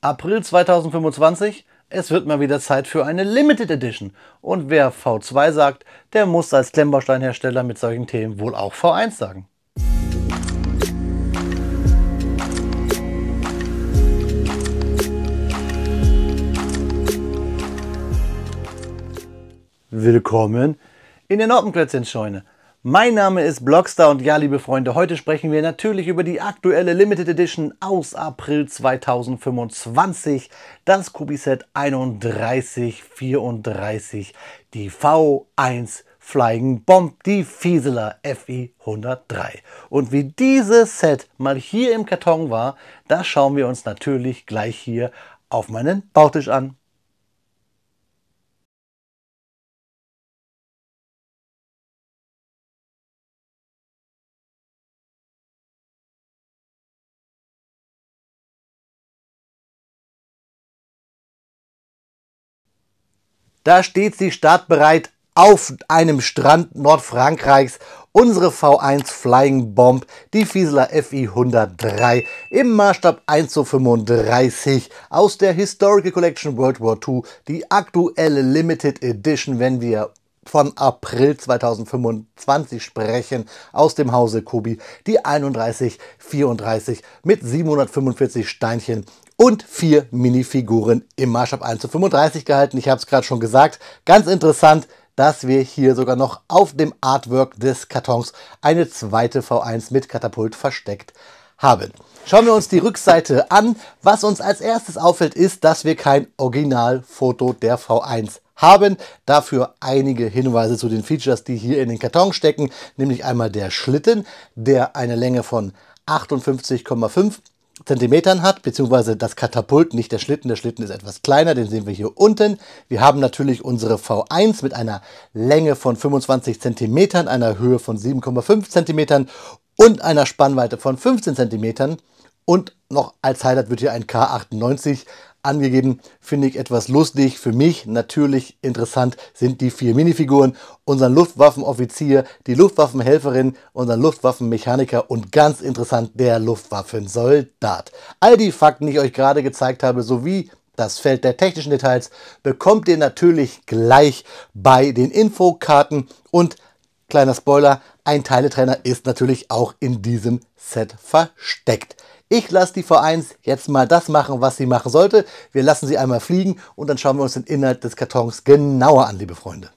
April 2025, es wird mal wieder Zeit für eine Limited Edition. Und wer V2 sagt, der muss als Klemmbausteinhersteller mit solchen Themen wohl auch V1 sagen. Willkommen in der Noppenklötzchenscheune. Mein Name ist Blockstar und ja, liebe Freunde, heute sprechen wir natürlich über die aktuelle Limited Edition aus April 2025, das Kubi-Set 3134, die V1 Flying Bomb, die Fieseler FI 103. Und wie dieses Set mal hier im Karton war, das schauen wir uns natürlich gleich hier auf meinen Bautisch an. Da steht sie startbereit auf einem Strand Nordfrankreichs. Unsere V1 Flying Bomb, die Fieseler FI 103 im Maßstab 1:35 aus der Historical Collection World War II. Die aktuelle Limited Edition, wenn wir von April 2025 sprechen, aus dem Hause Kubi, die 3134 mit 745 Steinchen und 4 Minifiguren im Maßstab 1:35 gehalten. Ich habe es gerade schon gesagt, ganz interessant, dass wir hier sogar noch auf dem Artwork des Kartons eine zweite V1 mit Katapult versteckt haben. Schauen wir uns die Rückseite an. Was uns als erstes auffällt, ist, dass wir kein Originalfoto der V1 haben. Dafür einige Hinweise zu den Features, die hier in den Karton stecken, nämlich einmal der Schlitten, der eine Länge von 58,5 Zentimetern hat, beziehungsweise das Katapult, nicht der Schlitten. Der Schlitten ist etwas kleiner, den sehen wir hier unten. Wir haben natürlich unsere V1 mit einer Länge von 25 Zentimetern, einer Höhe von 7,5 Zentimetern und einer Spannweite von 15 Zentimetern. Und noch als Highlight wird hier ein K98 angegeben. Finde ich etwas lustig. Für mich natürlich interessant sind die 4 Minifiguren, unseren Luftwaffenoffizier, die Luftwaffenhelferin, unseren Luftwaffenmechaniker und ganz interessant der Luftwaffensoldat. All die Fakten, die ich euch gerade gezeigt habe, sowie das Feld der technischen Details, bekommt ihr natürlich gleich bei den Infokarten. Und kleiner Spoiler, ein Teiletrenner ist natürlich auch in diesem Set versteckt. Ich lasse die V1 jetzt mal das machen, was sie machen sollte. Wir lassen sie einmal fliegen und dann schauen wir uns den Inhalt des Kartons genauer an, liebe Freunde.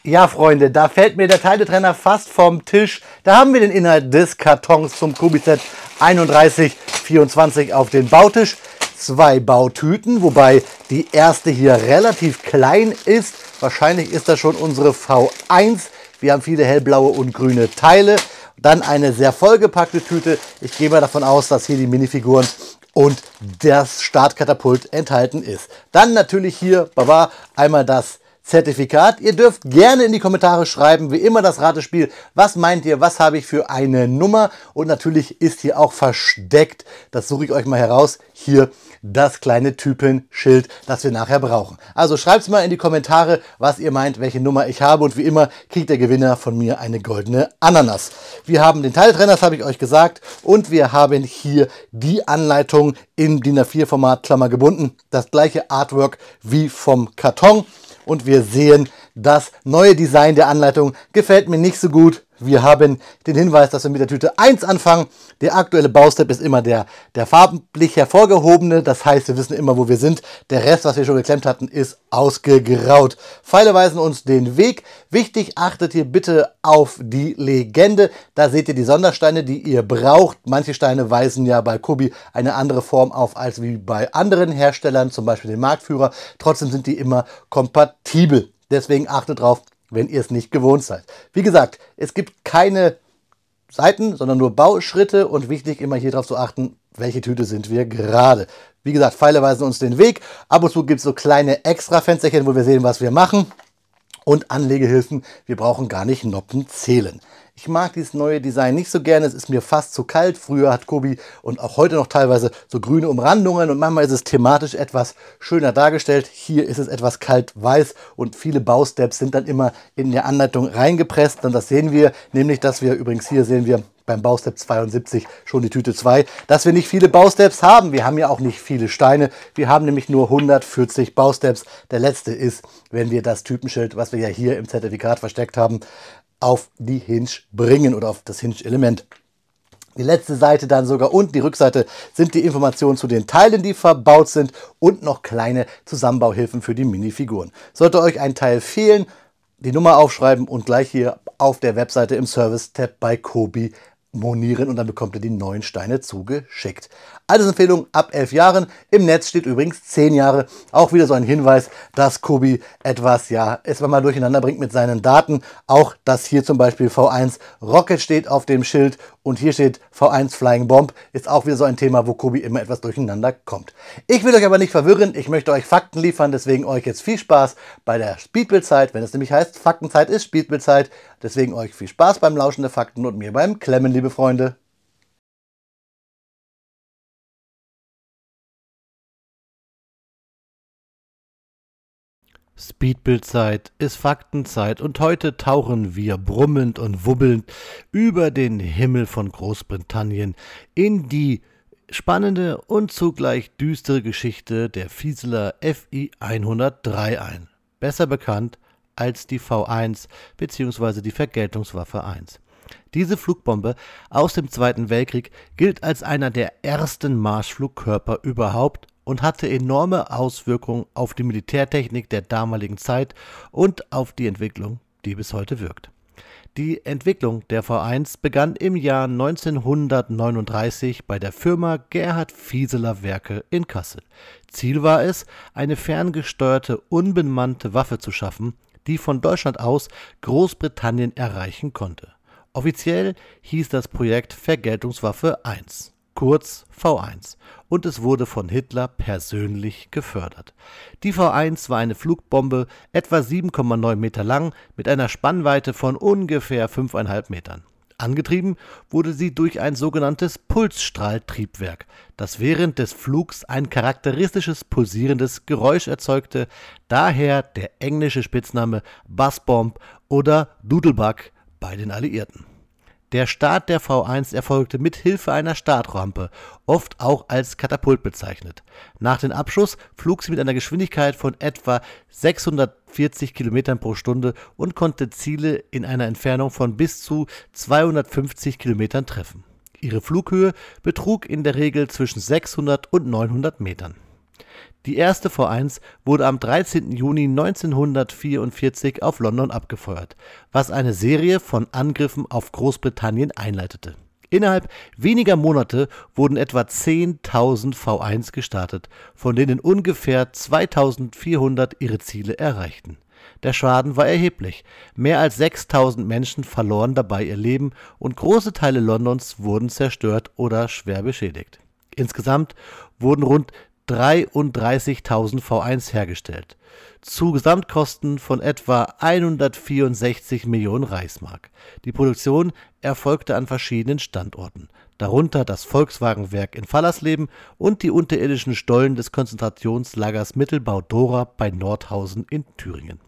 Ja, Freunde, da fällt mir der Teiletrenner fast vom Tisch. Da haben wir den Inhalt des Kartons zum Kubi-Set 3124 auf den Bautisch. 2 Bautüten, wobei die erste hier relativ klein ist. Wahrscheinlich ist das schon unsere V1. Wir haben viele hellblaue und grüne Teile. Dann eine sehr vollgepackte Tüte. Ich gehe mal davon aus, dass hier die Minifiguren und das Startkatapult enthalten ist. Dann natürlich hier einmal das Zertifikat. Ihr dürft gerne in die Kommentare schreiben, wie immer das Ratespiel. Was meint ihr, was habe ich für eine Nummer? Und natürlich ist hier auch versteckt, das suche ich euch mal heraus, hier das kleine Typenschild, das wir nachher brauchen. Also schreibt es mal in die Kommentare, was ihr meint, welche Nummer ich habe. Und wie immer kriegt der Gewinner von mir eine goldene Ananas. Wir haben den Teiletrenner, das habe ich euch gesagt. Und wir haben hier die Anleitung im DIN A4 Format, Klammer gebunden. Das gleiche Artwork wie vom Karton. Und wir sehen, das neue Design der Anleitung gefällt mir nicht so gut. Wir haben den Hinweis, dass wir mit der Tüte 1 anfangen. Der aktuelle Baustep ist immer der farblich hervorgehobene. Das heißt, wir wissen immer, wo wir sind. Der Rest, was wir schon geklemmt hatten, ist ausgegraut. Pfeile weisen uns den Weg. Wichtig, achtet hier bitte auf die Legende. Da seht ihr die Sondersteine, die ihr braucht. Manche Steine weisen ja bei Kubi eine andere Form auf als wie bei anderen Herstellern, zum Beispiel den Marktführer. Trotzdem sind die immer kompatibel. Deswegen achtet drauf, wenn ihr es nicht gewohnt seid. Wie gesagt, es gibt keine Seiten, sondern nur Bauschritte und wichtig immer hier drauf zu achten, welche Tüte sind wir gerade. Wie gesagt, Pfeile weisen uns den Weg. Ab und zu gibt es so kleine Extra-Fensterchen, wo wir sehen, was wir machen. Und Anlegehilfen, wir brauchen gar nicht Noppen zählen. Ich mag dieses neue Design nicht so gerne, es ist mir fast zu kalt. Früher hat Kubi und auch heute noch teilweise so grüne Umrandungen und manchmal ist es thematisch etwas schöner dargestellt. Hier ist es etwas kalt-weiß und viele Bausteps sind dann immer in der Anleitung reingepresst. Und das sehen wir, nämlich dass wir übrigens hier sehen wir beim Baustep 72 schon die Tüte 2, dass wir nicht viele Bausteps haben. Wir haben ja auch nicht viele Steine. Wir haben nämlich nur 140 Bausteps. Der letzte ist, wenn wir das Typenschild, was wir ja hier im Zertifikat versteckt haben, auf die Hinge bringen oder auf das Hinge-Element. Die letzte Seite dann sogar und die Rückseite sind die Informationen zu den Teilen, die verbaut sind und noch kleine Zusammenbauhilfen für die Minifiguren. Sollte euch ein Teil fehlen, die Nummer aufschreiben und gleich hier auf der Webseite im Service-Tab bei Kobi monieren und dann bekommt ihr die neuen Steine zugeschickt. Altersempfehlung ab 11 Jahren. Im Netz steht übrigens 10 Jahre. Auch wieder so ein Hinweis, dass Kobi etwas, ja, es mal durcheinander bringt mit seinen Daten. Auch, dass hier zum Beispiel V1 Rocket steht auf dem Schild und hier steht V1 Flying Bomb, ist auch wieder so ein Thema, wo Kobi immer etwas durcheinander kommt. Ich will euch aber nicht verwirren. Ich möchte euch Fakten liefern, deswegen euch jetzt viel Spaß bei der Speedbildzeit, wenn es nämlich heißt, Faktenzeit ist Speedbildzeit. Deswegen euch viel Spaß beim Lauschen der Fakten und mir beim Klemmen, liebe Freunde. Speedbildzeit ist Faktenzeit und heute tauchen wir brummend und wubbelnd über den Himmel von Großbritannien in die spannende und zugleich düstere Geschichte der Fieseler Fi 103 ein, besser bekannt als die V1 bzw. die Vergeltungswaffe 1. Diese Flugbombe aus dem Zweiten Weltkrieg gilt als einer der ersten Marschflugkörper überhaupt und hatte enorme Auswirkungen auf die Militärtechnik der damaligen Zeit und auf die Entwicklung, die bis heute wirkt. Die Entwicklung der V1 begann im Jahr 1939 bei der Firma Gerhard Fieseler Werke in Kassel. Ziel war es, eine ferngesteuerte, unbemannte Waffe zu schaffen, die von Deutschland aus Großbritannien erreichen konnte. Offiziell hieß das Projekt Vergeltungswaffe 1, kurz V1, und es wurde von Hitler persönlich gefördert. Die V1 war eine Flugbombe, etwa 7,9 Meter lang, mit einer Spannweite von ungefähr 5,5 Metern. Angetrieben wurde sie durch ein sogenanntes Pulsstrahltriebwerk, das während des Flugs ein charakteristisches pulsierendes Geräusch erzeugte, daher der englische Spitzname Buzzbomb oder Doodlebug bei den Alliierten. Der Start der V1 erfolgte mit Hilfe einer Startrampe, oft auch als Katapult bezeichnet. Nach dem Abschuss flog sie mit einer Geschwindigkeit von etwa 640 km pro Stunde und konnte Ziele in einer Entfernung von bis zu 250 km treffen. Ihre Flughöhe betrug in der Regel zwischen 600 und 900 Metern. Die erste V1 wurde am 13. Juni 1944 auf London abgefeuert, was eine Serie von Angriffen auf Großbritannien einleitete. Innerhalb weniger Monate wurden etwa 10.000 V1 gestartet, von denen ungefähr 2.400 ihre Ziele erreichten. Der Schaden war erheblich. Mehr als 6.000 Menschen verloren dabei ihr Leben und große Teile Londons wurden zerstört oder schwer beschädigt. Insgesamt wurden rund 33.000 V1 hergestellt, zu Gesamtkosten von etwa 164 Millionen Reichsmark. Die Produktion erfolgte an verschiedenen Standorten, darunter das Volkswagenwerk in Fallersleben und die unterirdischen Stollen des Konzentrationslagers Mittelbau-Dora bei Nordhausen in Thüringen.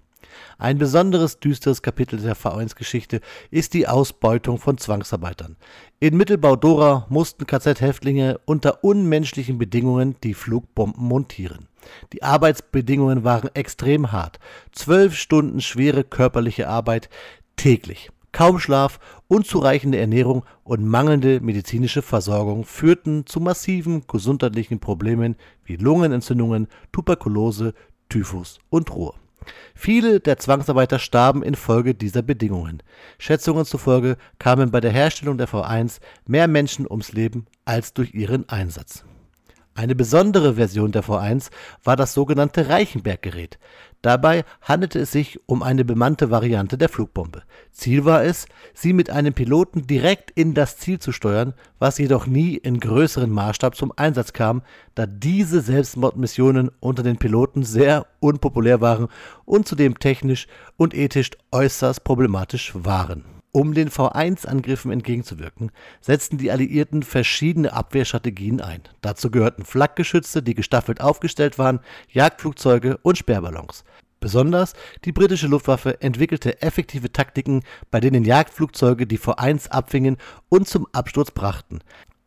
Ein besonderes düsteres Kapitel der V1-Geschichte ist die Ausbeutung von Zwangsarbeitern. In Mittelbau-Dora mussten KZ-Häftlinge unter unmenschlichen Bedingungen die Flugbomben montieren. Die Arbeitsbedingungen waren extrem hart. 12 Stunden schwere körperliche Arbeit täglich. Kaum Schlaf, unzureichende Ernährung und mangelnde medizinische Versorgung führten zu massiven gesundheitlichen Problemen wie Lungenentzündungen, Tuberkulose, Typhus und Ruhr. Viele der Zwangsarbeiter starben infolge dieser Bedingungen. Schätzungen zufolge kamen bei der Herstellung der V1 mehr Menschen ums Leben als durch ihren Einsatz. Eine besondere Version der V1 war das sogenannte Reichenberg-Gerät. Dabei handelte es sich um eine bemannte Variante der Flugbombe. Ziel war es, sie mit einem Piloten direkt in das Ziel zu steuern, was jedoch nie in größerem Maßstab zum Einsatz kam, da diese Selbstmordmissionen unter den Piloten sehr unpopulär waren und zudem technisch und ethisch äußerst problematisch waren. Um den V1-Angriffen entgegenzuwirken, setzten die Alliierten verschiedene Abwehrstrategien ein. Dazu gehörten Flakgeschütze, die gestaffelt aufgestellt waren, Jagdflugzeuge und Sperrballons. Besonders die britische Luftwaffe entwickelte effektive Taktiken, bei denen Jagdflugzeuge die V1 abfingen und zum Absturz brachten,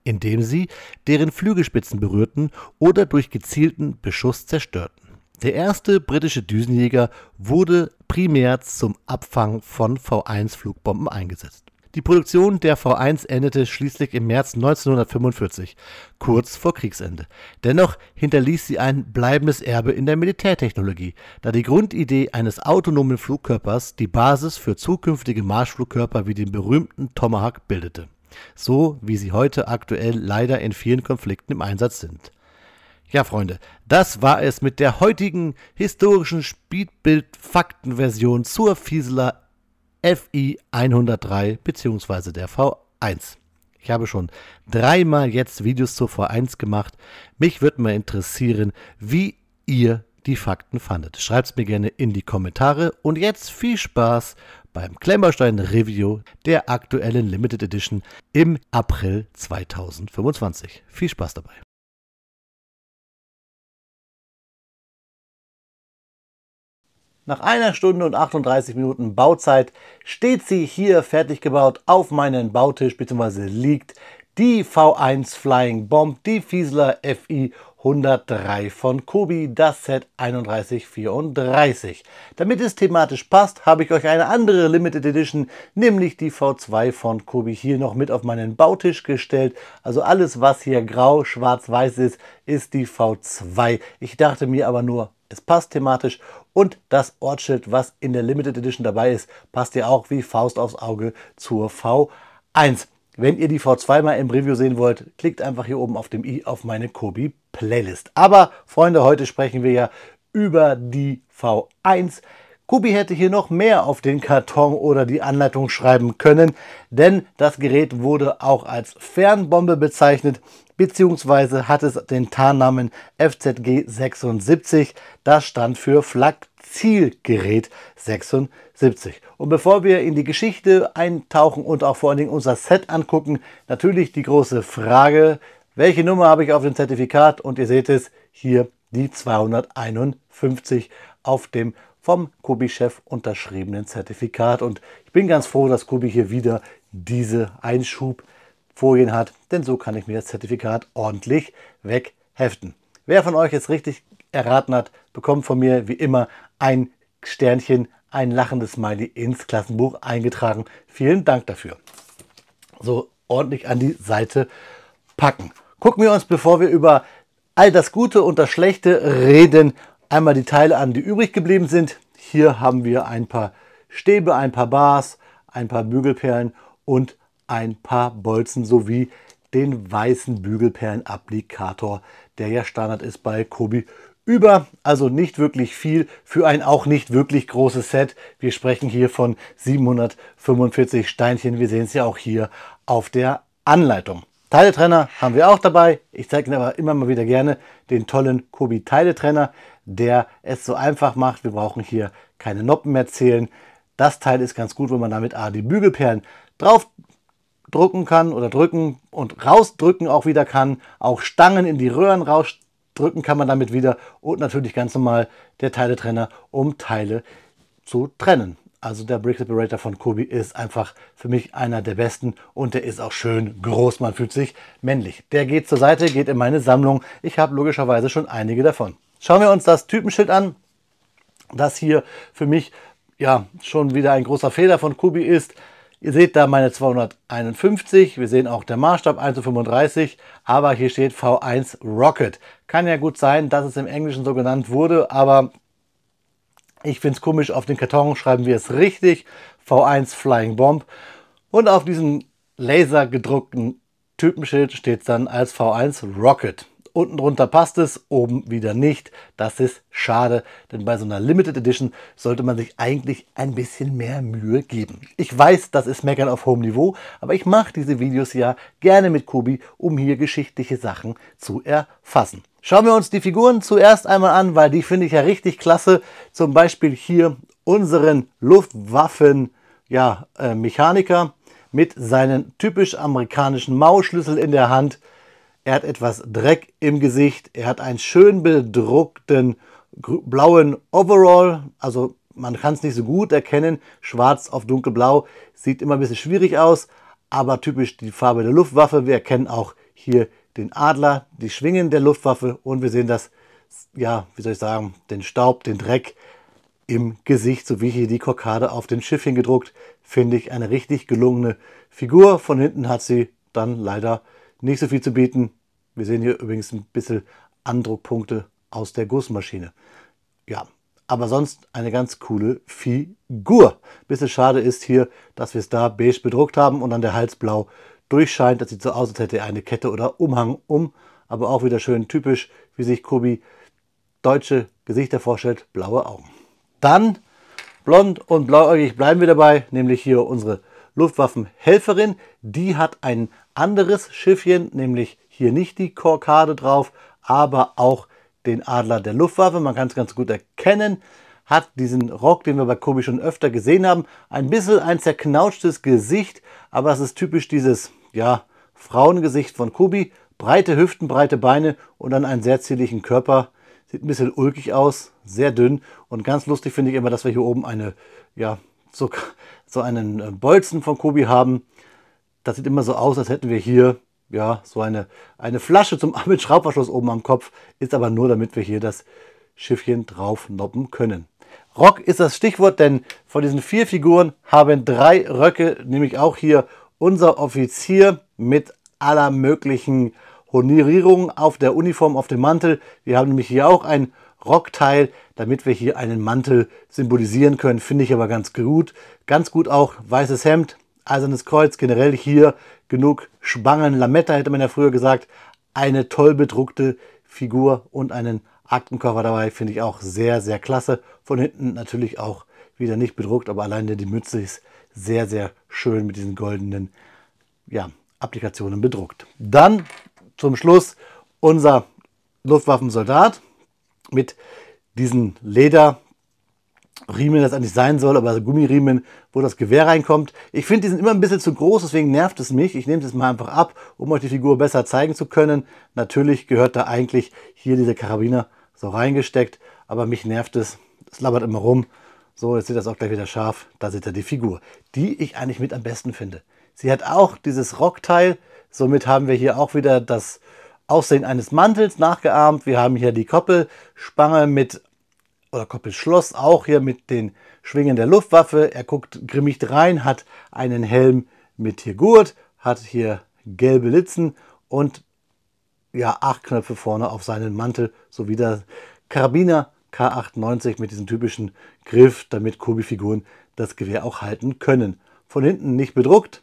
indem sie deren Flügelspitzen berührten oder durch gezielten Beschuss zerstörten. Der erste britische Düsenjäger wurde primär zum Abfang von V1-Flugbomben eingesetzt. Die Produktion der V1 endete schließlich im März 1945, kurz vor Kriegsende. Dennoch hinterließ sie ein bleibendes Erbe in der Militärtechnologie, da die Grundidee eines autonomen Flugkörpers die Basis für zukünftige Marschflugkörper wie den berühmten Tomahawk bildete, so wie sie heute aktuell leider in vielen Konflikten im Einsatz sind. Ja, Freunde, das war es mit der heutigen historischen Speedbild-Faktenversion zur Fieseler FI 103 bzw. der V1. Ich habe schon 3-mal jetzt Videos zur V1 gemacht. Mich würde mal interessieren, wie ihr die Fakten fandet. Schreibt es mir gerne in die Kommentare und jetzt viel Spaß beim Klemmbaustein Review der aktuellen Limited Edition im April 2025. Viel Spaß dabei. Nach 1 Stunde und 38 Minuten Bauzeit steht sie hier fertig gebaut auf meinem Bautisch bzw. liegt die V1 Flying Bomb, die Fieseler FI 103 von Kobi, das Set 3134. Damit es thematisch passt, habe ich euch eine andere Limited Edition, nämlich die V2 von Kobi, hier noch mit auf meinen Bautisch gestellt. Also alles, was hier grau, schwarz-weiß ist, ist die V2. Ich dachte mir aber nur, es passt thematisch und das Ortsschild, was in der Limited Edition dabei ist, passt ja auch wie Faust aufs Auge zur V1. Wenn ihr die V2 mal im Review sehen wollt, klickt einfach hier oben auf dem i auf meine Kobi Playlist. Aber Freunde, heute sprechen wir ja über die V1. Kobi hätte hier noch mehr auf den Karton oder die Anleitung schreiben können, denn das Gerät wurde auch als Fernbombe bezeichnet, beziehungsweise hat es den Tarnnamen FZG 76. Das stand für Flak-Zielgerät 76. Und bevor wir in die Geschichte eintauchen und auch vor allen Dingen unser Set angucken, natürlich die große Frage, welche Nummer habe ich auf dem Zertifikat? Und ihr seht es, hier die 251 auf dem vom Kobi-Chef unterschriebenen Zertifikat. Und ich bin ganz froh, dass Kobi hier wieder diese Einschubfolien hat, denn so kann ich mir das Zertifikat ordentlich wegheften. Wer von euch jetzt richtig erraten hat, bekommt von mir wie immer ein Sternchen, ein lachendes Smiley ins Klassenbuch eingetragen. Vielen Dank dafür. So ordentlich an die Seite packen. Gucken wir uns, bevor wir über all das Gute und das Schlechte reden, einmal die Teile an, die übrig geblieben sind. Hier haben wir ein paar Stäbe, ein paar Bars, ein paar Bügelperlen und ein paar Bolzen sowie den weißen Bügelperlenapplikator, der ja Standard ist bei Kobi. Also nicht wirklich viel für ein auch nicht wirklich großes Set. Wir sprechen hier von 745 Steinchen. Wir sehen es ja auch hier auf der Anleitung. Teiletrenner haben wir auch dabei. Ich zeige Ihnen aber immer mal wieder gerne den tollen Kobi Teiletrenner, der es so einfach macht. Wir brauchen hier keine Noppen mehr zählen. Das Teil ist ganz gut, wenn man damit die Bügelperlen drauf drucken kann oder drücken und rausdrücken auch wieder kann. Auch Stangen in die Röhren rausdrücken kann man damit wieder. Und natürlich ganz normal der Teiletrenner, um Teile zu trennen. Also der Brick Separator von Kobi ist einfach für mich einer der besten und der ist auch schön groß. Man fühlt sich männlich. Der geht zur Seite, geht in meine Sammlung. Ich habe logischerweise schon einige davon. Schauen wir uns das Typenschild an, das hier für mich ja schon wieder ein großer Fehler von Kobi ist. Ihr seht da meine 251, wir sehen auch der Maßstab 1:35, aber hier steht V1 Rocket. Kann ja gut sein, dass es im Englischen so genannt wurde, aber ich finde es komisch, auf den Karton schreiben wir es richtig, V1 Flying Bomb. Und auf diesem lasergedruckten Typenschild steht es dann als V1 Rocket. Unten drunter passt es, oben wieder nicht. Das ist schade, denn bei so einer Limited Edition sollte man sich eigentlich ein bisschen mehr Mühe geben. Ich weiß, das ist Meckern auf hohem Niveau, aber ich mache diese Videos ja gerne mit Kobi, um hier geschichtliche Sachen zu erfassen. Schauen wir uns die Figuren zuerst einmal an, weil die finde ich ja richtig klasse. Zum Beispiel hier unseren Luftwaffen-Mechaniker mit seinen typisch amerikanischen Mausschlüssel in der Hand. Er hat etwas Dreck im Gesicht, er hat einen schön bedruckten blauen Overall, also man kann es nicht so gut erkennen, schwarz auf dunkelblau, sieht immer ein bisschen schwierig aus, aber typisch die Farbe der Luftwaffe. Wir erkennen auch hier den Adler, die Schwingen der Luftwaffe und wir sehen das, ja, wie soll ich sagen, den Staub, den Dreck im Gesicht, so wie hier die Kokarde auf dem Schiffchen gedruckt. Finde ich eine richtig gelungene Figur. Von hinten hat sie dann leider nicht so viel zu bieten. Wir sehen hier übrigens ein bisschen Andruckpunkte aus der Gussmaschine. Ja, aber sonst eine ganz coole Figur. Bisschen schade ist hier, dass wir es da beige bedruckt haben und dann der Hals blau durchscheint. Das sieht so aus, als hätte er eine Kette oder Umhang um. Aber auch wieder schön typisch, wie sich Kobi deutsche Gesichter vorstellt. Blaue Augen. Dann blond und blauäugig bleiben wir dabei, nämlich hier unsere Luftwaffenhelferin. Die hat ein anderes Schiffchen, nämlich hier nicht die Kokarde drauf, aber auch den Adler der Luftwaffe. Man kann es ganz gut erkennen. Hat diesen Rock, den wir bei Kobi schon öfter gesehen haben. Ein bisschen ein zerknautschtes Gesicht, aber es ist typisch dieses, ja, Frauengesicht von Kobi. Breite Hüften, breite Beine und dann einen sehr zierlichen Körper. Sieht ein bisschen ulkig aus, sehr dünn. Und ganz lustig finde ich immer, dass wir hier oben eine, ja, so einen Bolzen von Kobi haben. Das sieht immer so aus, als hätten wir hier, ja, so eine Flasche mit Schraubverschluss oben am Kopf. Ist aber nur, damit wir hier das Schiffchen drauf noppen können. Rock ist das Stichwort, denn von diesen 4 Figuren haben 3 Röcke, nämlich auch hier unser Offizier mit aller möglichen Honierierungen auf der Uniform, auf dem Mantel. Wir haben nämlich hier auch ein Rockteil, damit wir hier einen Mantel symbolisieren können. Finde ich aber ganz gut. Ganz gut auch weißes Hemd, eisernes Kreuz, generell hier genug Spangen, Lametta hätte man ja früher gesagt. Eine toll bedruckte Figur und einen Aktenkoffer dabei, finde ich auch sehr, sehr klasse. Von hinten natürlich auch wieder nicht bedruckt, aber alleine die Mütze ist sehr, sehr schön mit diesen goldenen, ja, Applikationen bedruckt. Dann zum Schluss unser Luftwaffensoldat mit diesen Lederriemen, das eigentlich sein soll, aber Gummiriemen, wo das Gewehr reinkommt. Ich finde, die sind immer ein bisschen zu groß, deswegen nervt es mich. Ich nehme es mal einfach ab, um euch die Figur besser zeigen zu können. Natürlich gehört da eigentlich hier dieser Karabiner so reingesteckt, aber mich nervt es. Es labert immer rum. So, jetzt sieht das auch gleich wieder scharf. Da seht ihr die Figur, die ich eigentlich mit am besten finde. Sie hat auch dieses Rockteil. Somit haben wir hier auch wieder das Aussehen eines Mantels nachgeahmt. Wir haben hier die Koppelspange mit, oder Koppelschloss auch hier mit den Schwingen der Luftwaffe. Er guckt grimmig rein, hat einen Helm mit hier Gurt, hat hier gelbe Litzen und ja, 8 Knöpfe vorne auf seinen Mantel, sowie der Karabiner K98 mit diesem typischen Griff, damit Kobi-Figuren das Gewehr auch halten können. Von hinten nicht bedruckt.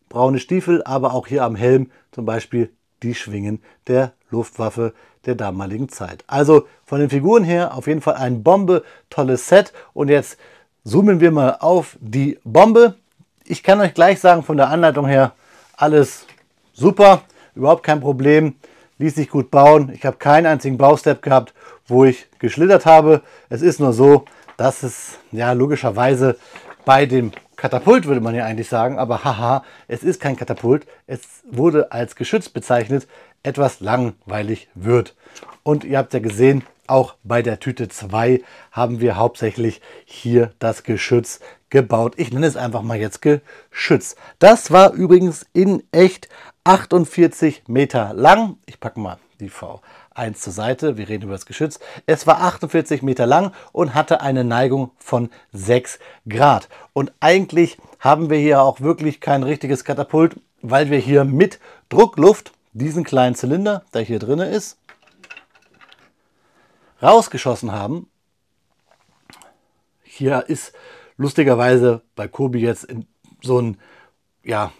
Braune Stiefel, aber auch hier am Helm zum Beispiel die Schwingen der Luftwaffe der damaligen Zeit. Also von den Figuren her auf jeden Fall ein Bombe, tolles Set. Und jetzt zoomen wir mal auf die Bombe. Ich kann euch gleich sagen, von der Anleitung her alles super, überhaupt kein Problem, ließ sich gut bauen. Ich habe keinen einzigen Baustep gehabt, wo ich geschlittert habe. Es ist nur so, dass es ja logischerweise bei dem Katapult, würde man ja eigentlich sagen, aber haha, es ist kein Katapult, es wurde als Geschütz bezeichnet, etwas langweilig wird. Und ihr habt ja gesehen, auch bei der Tüte 2 haben wir hauptsächlich hier das Geschütz gebaut. Ich nenne es einfach mal jetzt Geschütz. Das war übrigens in echt 48 Meter lang. Ich packe mal die V1 zur Seite, wir reden über das Geschütz. Es war 48 Meter lang und hatte eine Neigung von 6 Grad. Und eigentlich haben wir hier auch wirklich kein richtiges Katapult, weil wir hier mit Druckluft diesen kleinen Zylinder, der hier drin ist, rausgeschossen haben. Hier ist lustigerweise bei Kobi jetzt so ein, ja,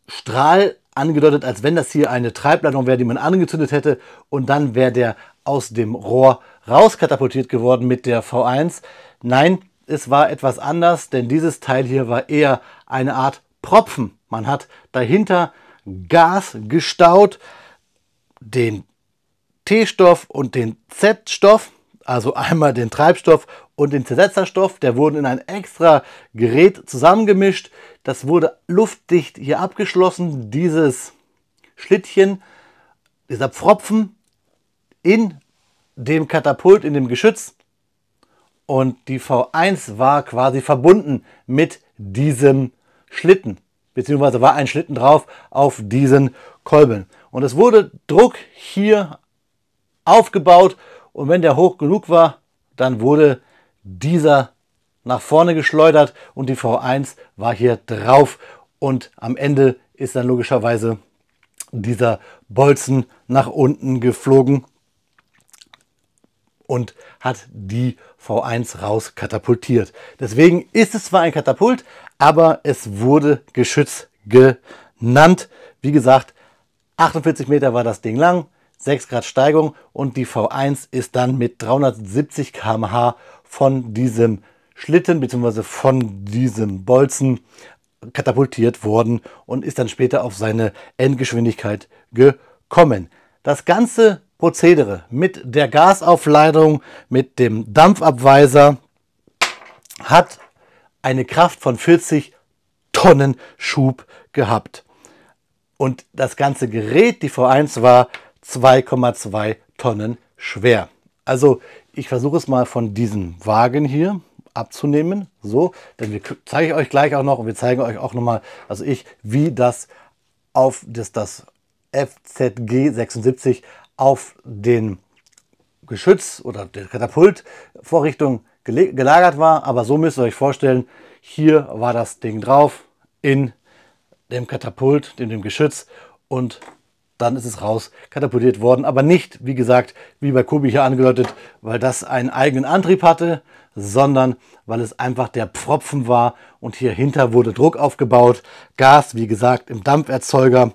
Strahl angedeutet, als wenn das hier eine Treibladung wäre, die man angezündet hätte, und dann wäre der aus dem Rohr rauskatapultiert geworden mit der V1. Nein, es war etwas anders, denn dieses Teil hier war eher eine Art Propfen. Man hat dahinter Gas gestaut, den T-Stoff und den Z-Stoff, also einmal den Treibstoff und den Zersetzerstoff, der wurden in ein extra Gerät zusammengemischt. Das wurde luftdicht hier abgeschlossen, dieses Schlittchen, dieser Pfropfen in dem Katapult, in dem Geschütz, und die V1 war quasi verbunden mit diesem Schlitten, beziehungsweise war ein Schlitten drauf auf diesen Kolben. Und es wurde Druck hier aufgebaut und wenn der hoch genug war, dann wurde dieser nach vorne geschleudert und die V1 war hier drauf und am Ende ist dann logischerweise dieser Bolzen nach unten geflogen und hat die V1 raus katapultiert. Deswegen ist es zwar ein Katapult, aber es wurde Geschütz genannt. Wie gesagt, 48 Meter war das Ding lang, 6 Grad Steigung und die V1 ist dann mit 370 km/h von diesem Schlitten bzw. von diesem Bolzen katapultiert worden und ist dann später auf seine Endgeschwindigkeit gekommen. Das ganze Prozedere mit der Gasaufleitung, mit dem Dampfabweiser hat eine Kraft von 40 Tonnen Schub gehabt. Und das ganze Gerät, die V1, war 2,2 Tonnen schwer. Also ich versuche es mal von diesem Wagen hier abzunehmen, so, denn wir zeige ich euch gleich auch noch und wir zeigen euch auch nochmal, also wie das auf das FZG 76 auf den Geschütz oder der Katapultvorrichtung gelagert war, aber so müsst ihr euch vorstellen, hier war das Ding drauf in dem Katapult, in dem Geschütz und dann ist es raus katapultiert worden, aber nicht, wie gesagt, wie bei Kobi hier angedeutet, weil das einen eigenen Antrieb hatte, sondern weil es einfach der Pfropfen war und hier hinter wurde Druck aufgebaut, Gas, wie gesagt, im Dampferzeuger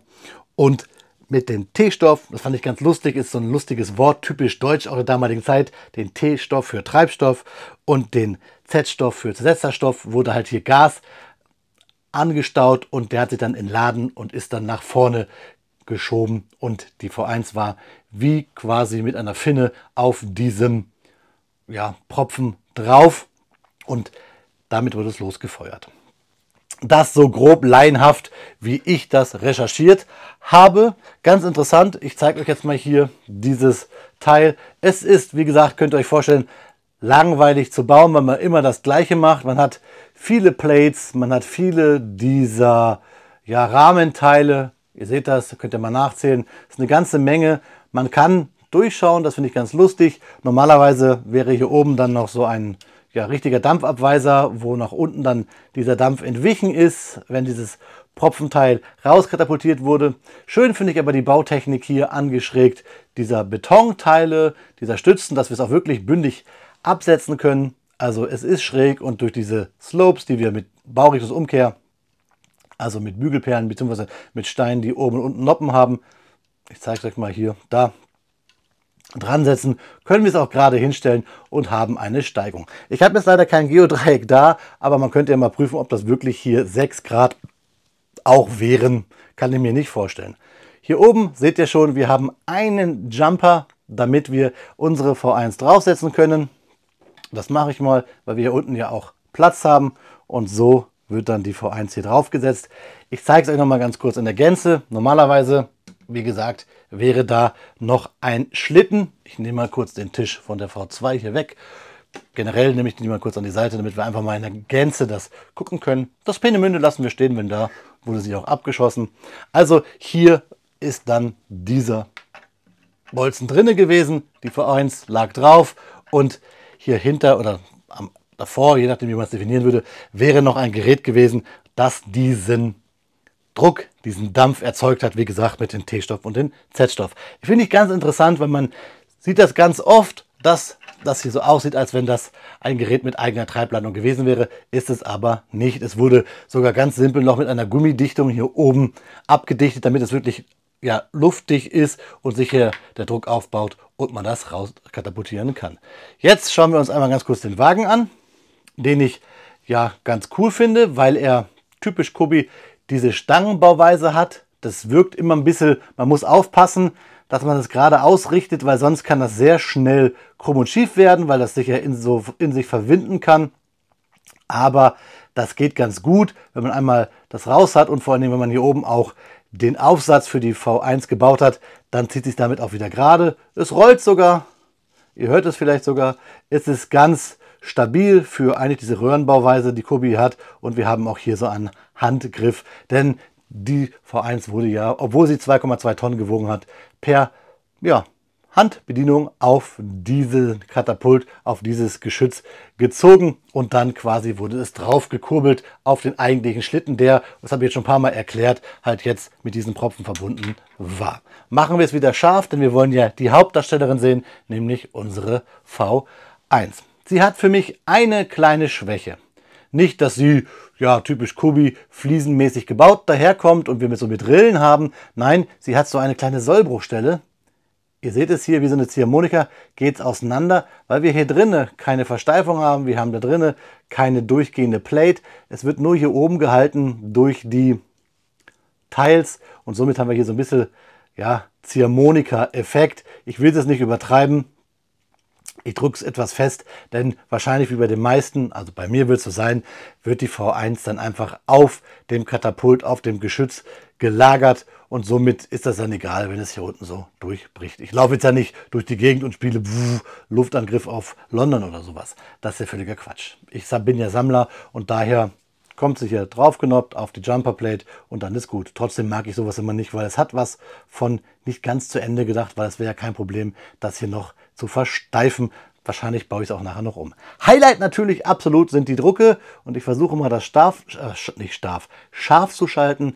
und mit dem T-Stoff, das fand ich ganz lustig, ist so ein lustiges Wort, typisch deutsch auch der damaligen Zeit, den T-Stoff für Treibstoff und den Z-Stoff für zersetzter Stoff, wurde halt hier Gas angestaut und der hat sich dann entladen und ist dann nach vorne geschoben und die V1 war wie quasi mit einer Finne auf diesem Propfen drauf und damit wurde es losgefeuert. Das so grob laienhaft, wie ich das recherchiert habe. Ganz interessant, ich zeige euch jetzt mal hier dieses Teil. Es ist, wie gesagt, könnt ihr euch vorstellen, langweilig zu bauen, weil man immer das Gleiche macht. Man hat viele Plates, man hat viele dieser Rahmenteile. Ihr seht das, könnt ihr mal nachzählen. Das ist eine ganze Menge. Man kann durchschauen, das finde ich ganz lustig. Normalerweise wäre hier oben dann noch so ein richtiger Dampfabweiser, wo nach unten dann dieser Dampf entwichen ist, wenn dieses Propfenteil rauskatapultiert wurde. Schön finde ich aber die Bautechnik hier angeschrägt, dieser Betonteile, dieser Stützen, dass wir es auch wirklich bündig absetzen können. Also es ist schräg und durch diese Slopes, die wir mit Baurichtungsumkehr, also mit Bügelperlen bzw. mit Steinen, die oben und unten Noppen haben, ich zeige es euch mal hier, da dran setzen, können wir es auch gerade hinstellen und haben eine Steigung. Ich habe jetzt leider kein Geodreieck da, aber man könnte ja mal prüfen, ob das wirklich hier 6 Grad auch wären. Kann ich mir nicht vorstellen. Hier oben seht ihr schon, wir haben einen Jumper, damit wir unsere V1 draufsetzen können. Das mache ich mal, weil wir hier unten ja auch Platz haben und so wird dann die V1 hier drauf gesetzt. Ich zeige es euch noch mal ganz kurz in der Gänze. Normalerweise, wie gesagt, wäre da noch ein Schlitten. Ich nehme mal kurz den Tisch von der V2 hier weg. Generell nehme ich den mal kurz an die Seite, damit wir einfach mal in der Gänze das gucken können. Das Peenemünde lassen wir stehen, wenn da wurde sie auch abgeschossen. Also hier ist dann dieser Bolzen drinne gewesen. Die V1 lag drauf und hier hinter oder davor, je nachdem wie man es definieren würde, wäre noch ein Gerät gewesen, das diesen Druck, diesen Dampf erzeugt hat, wie gesagt, mit dem T-Stoff und dem Z-Stoff. Ich finde ich ganz interessant, weil man sieht das ganz oft, dass das hier so aussieht, als wenn das ein Gerät mit eigener Treibladung gewesen wäre. Ist es aber nicht. Es wurde sogar ganz simpel noch mit einer Gummidichtung hier oben abgedichtet, damit es wirklich luftdicht ist und sich hier der Druck aufbaut und man das raus katapultieren kann. Jetzt schauen wir uns einmal ganz kurz den Wagen an, den ich ganz cool finde, weil er typisch Kobi diese Stangenbauweise hat. Das wirkt immer ein bisschen, man muss aufpassen, dass man das gerade ausrichtet, weil sonst kann das sehr schnell krumm und schief werden, weil das sich ja in sich verwinden kann. Aber das geht ganz gut, wenn man einmal das raus hat und vor allem, wenn man hier oben auch den Aufsatz für die V1 gebaut hat, dann zieht sich damit auch wieder gerade. Es rollt sogar, ihr hört es vielleicht sogar, es ist ganz stabil für eigentlich diese Röhrenbauweise, die Kobi hat. Und wir haben auch hier so einen Handgriff, denn die V1 wurde ja, obwohl sie 2,2 Tonnen gewogen hat, per Handbedienung auf diesen Katapult, auf dieses Geschütz gezogen und dann quasi wurde es drauf gekurbelt auf den eigentlichen Schlitten, der, das habe ich jetzt schon ein paar Mal erklärt, halt jetzt mit diesen Propfen verbunden war. Machen wir es wieder scharf, denn wir wollen ja die Hauptdarstellerin sehen, nämlich unsere V1. Sie hat für mich eine kleine Schwäche. Nicht, dass sie, ja, typisch Kobi, fliesenmäßig gebaut daherkommt und wir so mit Rillen haben. Nein, sie hat so eine kleine Sollbruchstelle. Ihr seht es hier, wie so eine Ziehharmonika geht es auseinander, weil wir hier drinnen keine Versteifung haben. Wir haben da drinnen keine durchgehende Plate. Es wird nur hier oben gehalten durch die Teils und somit haben wir hier so ein bisschen, ja, Ziehharmonika-Effekt. Ich will es nicht übertreiben. Ich drücke es etwas fest, denn wahrscheinlich wie bei den meisten, also bei mir wird es so sein, wird die V1 dann einfach auf dem Katapult, auf dem Geschütz gelagert und somit ist das dann egal, wenn es hier unten so durchbricht. Ich laufe jetzt ja nicht durch die Gegend und spiele Luftangriff auf London oder sowas. Das ist ja völliger Quatsch. Ich bin ja Sammler und daher kommt sich hier draufgenoppt auf die Jumperplate und dann ist gut. Trotzdem mag ich sowas immer nicht, weil es hat was von nicht ganz zu Ende gedacht, weil es wäre ja kein Problem, das hier noch zu versteifen. Wahrscheinlich baue ich es auch nachher noch um. Highlight natürlich absolut sind die Drucke und ich versuche mal das scharf zu schalten.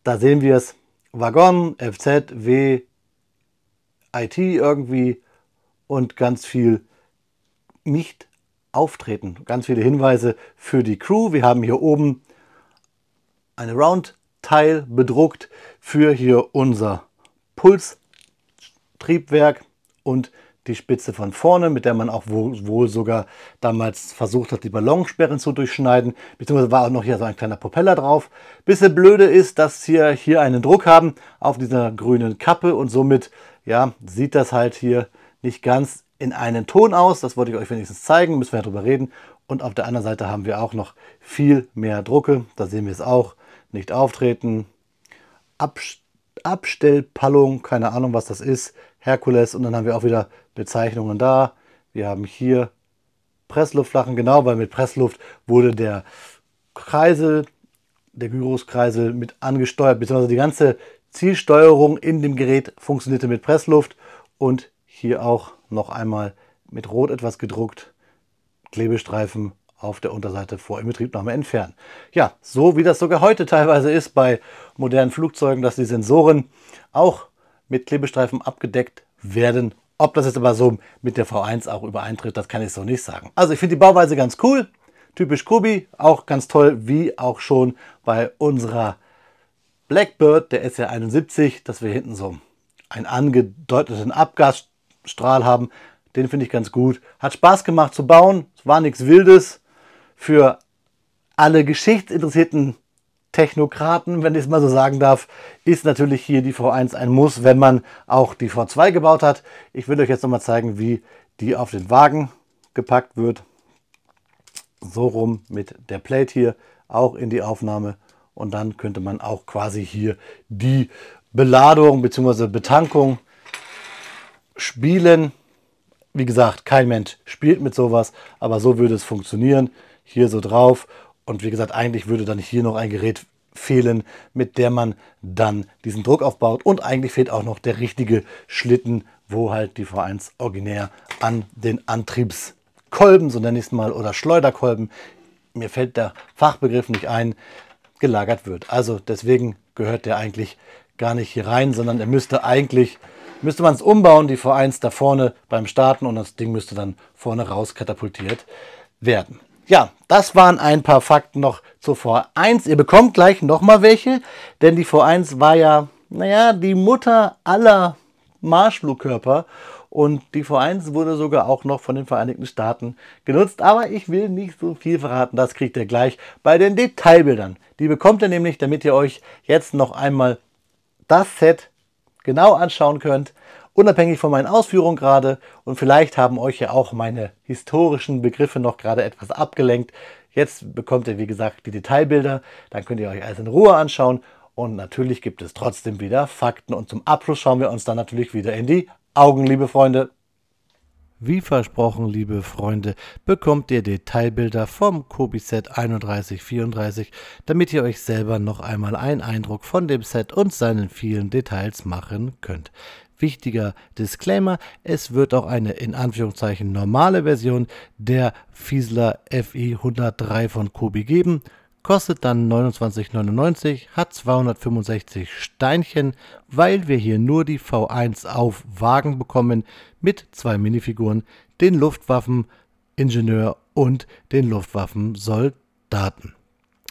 Da sehen wir es, Waggon, FZ, W, IT irgendwie und ganz viel nicht auftreten. Ganz viele Hinweise für die Crew. Wir haben hier oben eine Round-Teil bedruckt für hier unser Pulstriebwerk und die Spitze von vorne, mit der man auch wohl sogar damals versucht hat, die Ballonsperren zu durchschneiden. Beziehungsweise war auch noch hier so ein kleiner Propeller drauf. Bisschen blöde ist, dass wir hier einen Druck haben auf dieser grünen Kappe und somit, ja, sieht das halt hier nicht ganz in einen Ton aus. Das wollte ich euch wenigstens zeigen, müssen wir ja drüber reden. Und auf der anderen Seite haben wir auch noch viel mehr Drucke. Da sehen wir es auch. Nicht auftreten. Abstellpallung, keine Ahnung, was das ist. Herkules und dann haben wir auch wieder Bezeichnungen da. Wir haben hier Pressluftflachen, genau, weil mit Pressluft wurde der Kreisel, der Gyroskreisel mit angesteuert, beziehungsweise die ganze Zielsteuerung in dem Gerät funktionierte mit Pressluft und hier auch noch einmal mit Rot etwas gedruckt, Klebestreifen auf der Unterseite vor Inbetriebnahme entfernen. Ja, so wie das sogar heute teilweise ist bei modernen Flugzeugen, dass die Sensoren auch mit Klebestreifen abgedeckt werden. Ob das jetzt aber so mit der V1 auch übereintritt, das kann ich so nicht sagen. Also ich finde die Bauweise ganz cool, typisch Kobi, auch ganz toll, wie auch schon bei unserer Blackbird, der SR71, dass wir hinten so einen angedeuteten Abgasstrahl haben. Den finde ich ganz gut. Hat Spaß gemacht zu bauen, es war nichts Wildes. Für alle geschichtsinteressierten Technokraten, wenn ich es mal so sagen darf, ist natürlich hier die V1 ein Muss, wenn man auch die V2 gebaut hat. Ich will euch jetzt noch mal zeigen, wie die auf den Wagen gepackt wird. So rum mit der Plate hier auch in die Aufnahme und dann könnte man auch quasi hier die Beladung bzw. Betankung spielen. Wie gesagt, kein Mensch spielt mit sowas, aber so würde es funktionieren. Hier so drauf. Und wie gesagt, eigentlich würde dann hier noch ein Gerät fehlen, mit der man dann diesen Druck aufbaut. Und eigentlich fehlt auch noch der richtige Schlitten, wo halt die V1 originär an den Antriebskolben, so nenne ich es mal, oder Schleuderkolben, mir fällt der Fachbegriff nicht ein, gelagert wird. Also deswegen gehört der eigentlich gar nicht hier rein, sondern er müsste man es umbauen, die V1 da vorne beim Starten und das Ding müsste dann vorne raus katapultiert werden. Ja, das waren ein paar Fakten noch zur V1. Ihr bekommt gleich nochmal welche, denn die V1 war ja, naja, die Mutter aller Marschflugkörper und die V1 wurde sogar auch noch von den Vereinigten Staaten genutzt. Aber ich will nicht so viel verraten, das kriegt ihr gleich bei den Detailbildern. Die bekommt ihr nämlich, damit ihr euch jetzt noch einmal das Set genau anschauen könnt, unabhängig von meinen Ausführungen gerade. Und vielleicht haben euch ja auch meine historischen Begriffe noch gerade etwas abgelenkt. Jetzt bekommt ihr, wie gesagt, die Detailbilder. Dann könnt ihr euch alles in Ruhe anschauen. Und natürlich gibt es trotzdem wieder Fakten. Und zum Abschluss schauen wir uns dann natürlich wieder in die Augen, liebe Freunde. Wie versprochen, liebe Freunde, bekommt ihr Detailbilder vom Kobi Set 3134, damit ihr euch selber noch einmal einen Eindruck von dem Set und seinen vielen Details machen könnt. Wichtiger Disclaimer, es wird auch eine in Anführungszeichen normale Version der Fieseler FI 103 von Kobi geben. Kostet dann 29,99, hat 265 Steinchen, weil wir hier nur die V1 auf Wagen bekommen mit 2 Minifiguren, den Luftwaffeningenieur und den Luftwaffensoldaten.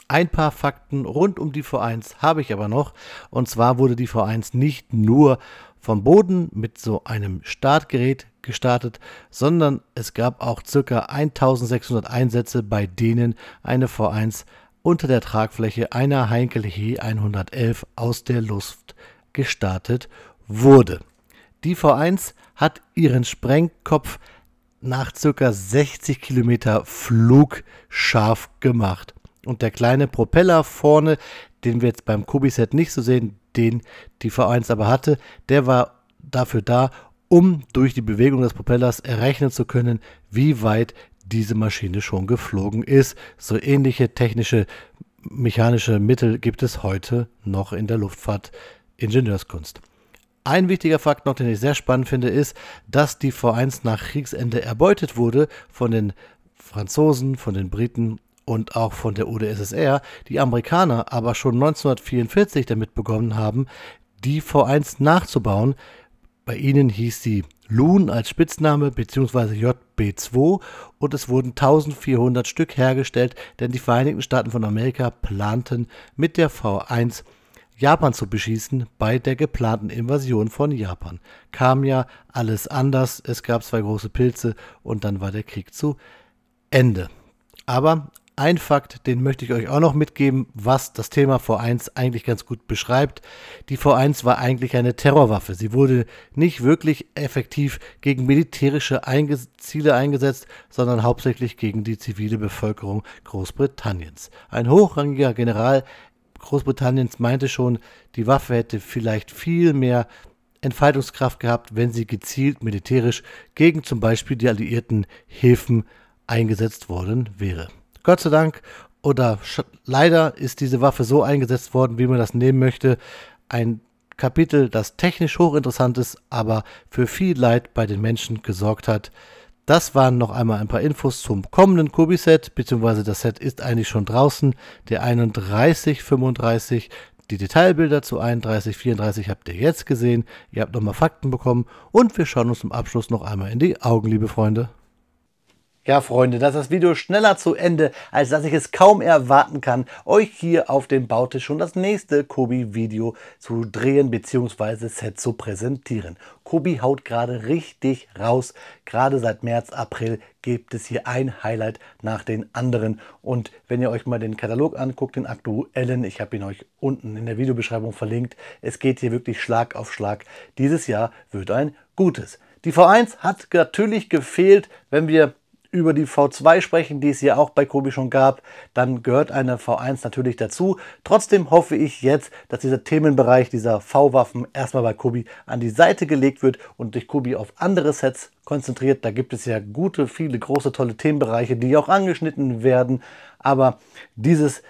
Ein paar Fakten rund um die V1 habe ich aber noch, und zwar wurde die V1 nicht nur vom Boden mit so einem Startgerät gestartet, sondern es gab auch ca. 1600 Einsätze, bei denen eine V1 unter der Tragfläche einer Heinkel He 111 aus der Luft gestartet wurde. Die V1 hat ihren Sprengkopf nach ca. 60 Kilometer Flug scharf gemacht. Und der kleine Propeller vorne, den wir jetzt beim Kobi-Set nicht so sehen, den die V1 aber hatte, der war dafür da, um durch die Bewegung des Propellers errechnen zu können, wie weit diese Maschine schon geflogen ist. So ähnliche technische, mechanische Mittel gibt es heute noch in der Luftfahrt-Ingenieurskunst. Ein wichtiger Fakt noch, den ich sehr spannend finde, ist, dass die V1 nach Kriegsende erbeutet wurde von den Franzosen, von den Briten und auch von der UdSSR. Die Amerikaner aber schon 1944 damit begonnen haben, die V1 nachzubauen. Bei ihnen hieß sie Loon als Spitzname bzw. JB2 und es wurden 1400 Stück hergestellt, denn die Vereinigten Staaten von Amerika planten mit der V1 Japan zu beschießen bei der geplanten Invasion von Japan. Kam ja alles anders, es gab 2 große Pilze und dann war der Krieg zu Ende. Aber ein Fakt, den möchte ich euch auch noch mitgeben, was das Thema V1 eigentlich ganz gut beschreibt. Die V1 war eigentlich eine Terrorwaffe. Sie wurde nicht wirklich effektiv gegen militärische Ziele eingesetzt, sondern hauptsächlich gegen die zivile Bevölkerung Großbritanniens. Ein hochrangiger General Großbritanniens meinte schon, die Waffe hätte vielleicht viel mehr Entfaltungskraft gehabt, wenn sie gezielt militärisch gegen zum Beispiel die alliierten Häfen eingesetzt worden wäre. Gott sei Dank oder leider ist diese Waffe so eingesetzt worden, wie man das nehmen möchte. Ein Kapitel, das technisch hochinteressant ist, aber für viel Leid bei den Menschen gesorgt hat. Das waren noch einmal ein paar Infos zum kommenden Kobi-Set, beziehungsweise das Set ist eigentlich schon draußen, der 3135. Die Detailbilder zu 3134 habt ihr jetzt gesehen. Ihr habt nochmal Fakten bekommen und wir schauen uns zum Abschluss noch einmal in die Augen, liebe Freunde. Ja, Freunde, das ist das Video schneller zu Ende, als dass ich es kaum erwarten kann, euch hier auf dem Bautisch schon das nächste Kobi-Video zu drehen bzw. Set zu präsentieren. Kobi haut gerade richtig raus. Gerade seit März, April gibt es hier ein Highlight nach den anderen. Und wenn ihr euch mal den Katalog anguckt, den aktuellen, ich habe ihn euch unten in der Videobeschreibung verlinkt, es geht hier wirklich Schlag auf Schlag. Dieses Jahr wird ein gutes. Die V1 hat natürlich gefehlt, wenn wir über die V2 sprechen, die es ja auch bei Kobi schon gab, dann gehört eine V1 natürlich dazu. Trotzdem hoffe ich jetzt, dass dieser Themenbereich dieser V-Waffen erstmal bei Kobi an die Seite gelegt wird und sich Kobi auf andere Sets konzentriert. Da gibt es ja viele große, tolle Themenbereiche, die auch angeschnitten werden. Aber dieses,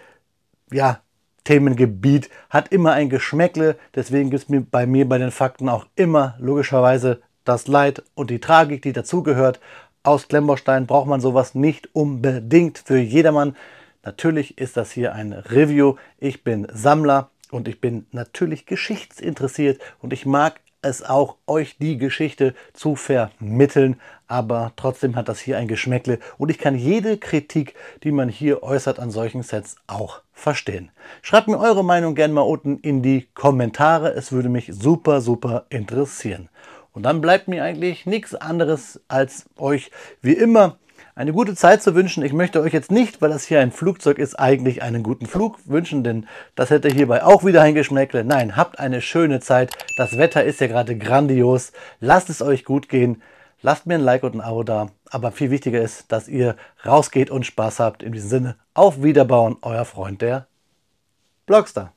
ja, Themengebiet hat immer ein Geschmäckle. Deswegen gibt es bei mir bei den Fakten auch immer logischerweise das Leid und die Tragik, die dazugehört. Aus Klemmbaustein braucht man sowas nicht unbedingt für jedermann. Natürlich ist das hier ein Review. Ich bin Sammler und ich bin natürlich geschichtsinteressiert und ich mag es auch, euch die Geschichte zu vermitteln. Aber trotzdem hat das hier ein Geschmäckle und ich kann jede Kritik, die man hier äußert an solchen Sets, auch verstehen. Schreibt mir eure Meinung gerne mal unten in die Kommentare. Es würde mich super, super interessieren. Und dann bleibt mir eigentlich nichts anderes, als euch wie immer eine gute Zeit zu wünschen. Ich möchte euch jetzt nicht, weil das hier ein Flugzeug ist, eigentlich einen guten Flug wünschen, denn das hätte hierbei auch wieder ein Geschmäckle. Nein, habt eine schöne Zeit. Das Wetter ist ja gerade grandios. Lasst es euch gut gehen. Lasst mir ein Like und ein Abo da. Aber viel wichtiger ist, dass ihr rausgeht und Spaß habt. In diesem Sinne, auf Wiederbauen, euer Freund, der Blockstar.